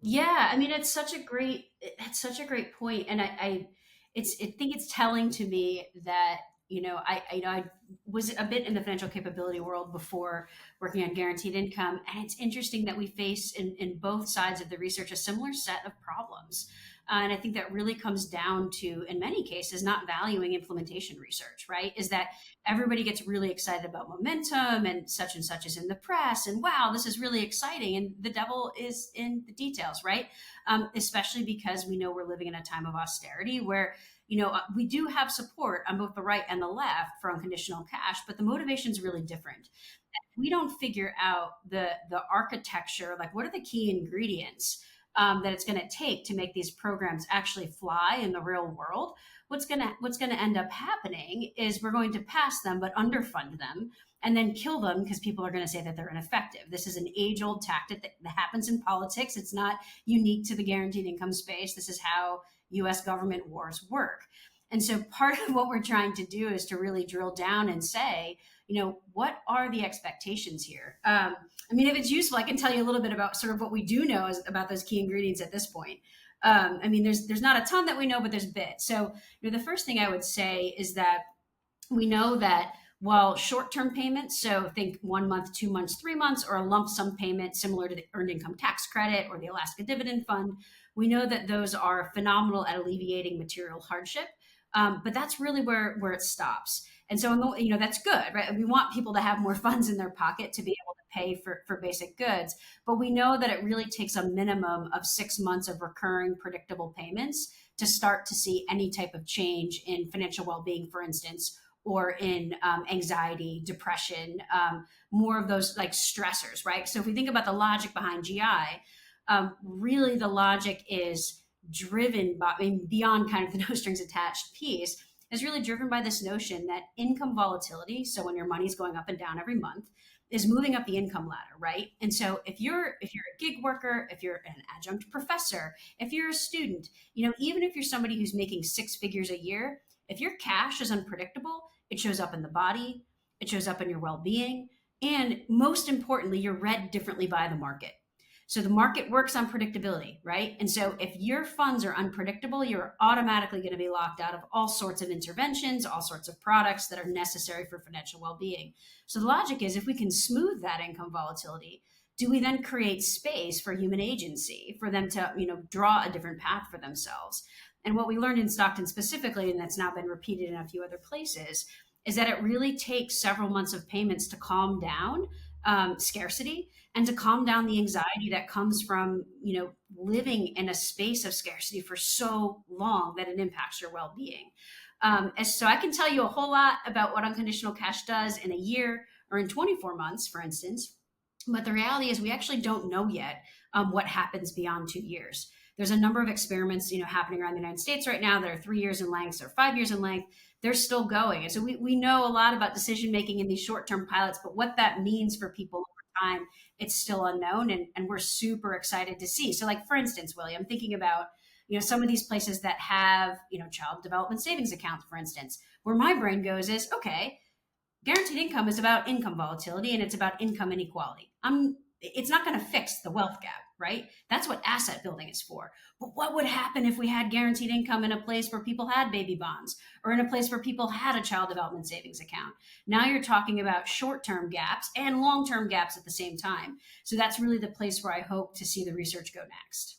Yeah, I mean, it's such a great point, and I think it's telling to me that I was a bit in the financial capability world before working on guaranteed income, and it's interesting that we face in both sides of the research a similar set of problems, and I think that really comes down to, in many cases, not valuing implementation research. Right? Is that everybody gets really excited about momentum and such is in the press and wow, this is really exciting, and the devil is in the details, right? Especially because we know we're living in a time of austerity where we do have support on both the right and the left for unconditional cash, but the motivation is really different. We don't figure out the architecture, like what are the key ingredients that it's going to take to make these programs actually fly in the real world. What's gonna end up happening is we're going to pass them but underfund them and then kill them because people are going to say that they're ineffective. This is an age old tactic that happens in politics. It's not unique to the guaranteed income space. This is how US government wars work. And so part of what we're trying to do is to really drill down and say, what are the expectations here? I mean, if it's useful, I can tell you a little bit about sort of what we do know about those key ingredients at this point. I mean, there's not a ton that we know, but there's bits. So, the first thing I would say is that we know that while short-term payments, so think 1 month, 2 months, 3 months, or a lump sum payment similar to the earned income tax credit or the Alaska dividend fund, we know that those are phenomenal at alleviating material hardship. But that's really where it stops. And so, that's good, right? We want people to have more funds in their pocket to be able to pay for basic goods. But we know that it really takes a minimum of 6 months of recurring, predictable payments to start to see any type of change in financial well being, for instance, or in anxiety, depression, more of those like stressors, right? So if we think about the logic behind GI, really the logic is driven by, I mean, beyond kind of the no strings attached piece, is really driven by this notion that income volatility, so when your money's going up and down every month, is moving up the income ladder, right? And so if you're a gig worker, if you're an adjunct professor, if you're a student, even if you're somebody who's making six figures a year, if your cash is unpredictable, it shows up in the body, it shows up in your well-being, and most importantly, you're read differently by the market. So the market works on predictability, right? And so if your funds are unpredictable, you're automatically going to be locked out of all sorts of interventions, all sorts of products that are necessary for financial well-being. So the logic is if we can smooth that income volatility, do we then create space for human agency for them to, draw a different path for themselves? And what we learned in Stockton specifically, and that's now been repeated in a few other places, is that it really takes several months of payments to calm down scarcity and to calm down the anxiety that comes from living in a space of scarcity for so long that it impacts your well-being. And so I can tell you a whole lot about what unconditional cash does in a year or in 24 months, for instance. But the reality is we actually don't know yet what happens beyond 2 years. There's a number of experiments, happening around the United States right now that are 3 years in length or 5 years in length. They're still going. And so we know a lot about decision making in these short-term pilots, but what that means for people over time, it's still unknown. And we're super excited to see. So like, for instance, William, thinking about, some of these places that have, child development savings accounts, for instance, where my brain goes is, okay, guaranteed income is about income volatility and it's about income inequality. It's not going to fix the wealth gap, right? That's what asset building is for. But what would happen if we had guaranteed income in a place where people had baby bonds or in a place where people had a child development savings account? Now you're talking about short term gaps and long term gaps at the same time. So that's really the place where I hope to see the research go next.